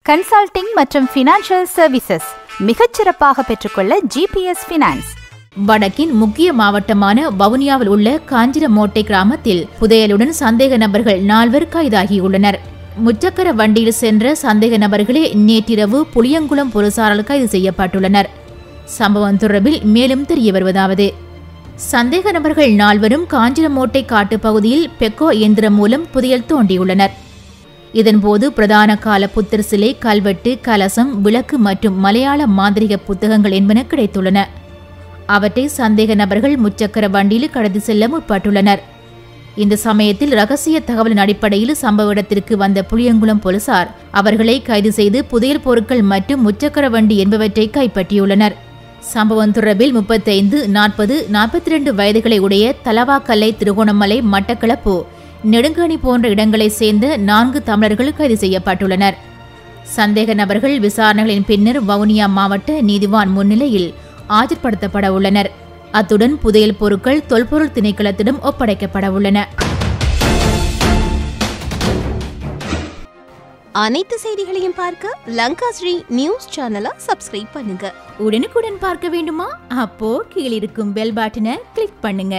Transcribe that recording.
Consulting மற்றும் financial services மிகச்சிறப்பாக பெற்றுக்கொள்ள ஜிபிஎஸ் ஃபினான்ஸ். வடக்கின் முக்கிய மாவட்டமான வவுனியாவில் உள்ள காஞ்சிரமோட்டை கிராமத்தில் புதையலுடன் சந்தேக நபர்கள் 4 கைதாகியுள்ளனர். முச்சக்கர வண்டியில் சென்ற சந்தேக நபர்களே நேற்றிரவு புளியங்குளம் போலீசாரால் கைது செய்யப்பட்டுள்ளனர். சம்பவம் தொடர்பில் மேலும் தெரிய வருவதாவது, சந்தேக நபர்கள் 4 காஞ்சிரமோட்டை காட்டுப்பகுதியில் பெக்கோ இயந்திரம் மூலம் புதையல் தோண்டியுள்ளனர். இதன்போது பிரதான கால புத்தர் சிலை, கல்வெட்டு, கலசம், விளக்கு மற்றும் மலையாள மாந்திரிக புத்தகங்கள் என்பன கிடைத்துள்ளன. அவற்றை சந்தேக நபர்கள் முச்சக்கர வண்டியில் கடத்தி செல்ல முற்பட்டுள்ளனர். இந்த சமயத்தில் ரகசிய தகவலின் அடிப்படையில் சம்பவ இடத்திற்கு வந்த புளியங்குளம் போலீசார் அவர்களை கைது செய்து புதையல் பொருட்கள் மற்றும் முச்சக்கர வண்டி என்பவற்றை கைப்பற்றியுள்ளனர். சம்பவம் தொடர்பில் 35, 40, 42 வயதுகளை உடைய தலவாக்கல்லை, திருகோணமலை, மட்டக்களப்பு, நெடுங்கணி போன்ற இடங்களைச் சேர்ந்த 4 தமிழர்கள் கைது செய்யப்பட்டுள்ளனர். சந்தேக நபர்கள் விசாரணைகளின் பின்னர் வவுனியா மாவட்ட நீதிவான் முன்னிலையில் ஆஜர்படுத்தப்பட உள்ளனர். அத்துடன் புதையல் பொருட்கள் தொல்பொருள் திணைக்களத்திடம் ஒப்படைக்கப்பட உள்ளன. அனைத்து செய்திகளையும் பார்க்க லங்காஸ்ரீ நியூஸ் சேனலை சப்ஸ்கிரைப் பண்ணுங்க. உடனுக்குடன் பார்க்க வேண்டுமா? அப்போ கீழிருக்கும் பெல் பட்டனை கிளிக் பண்ணுங்க.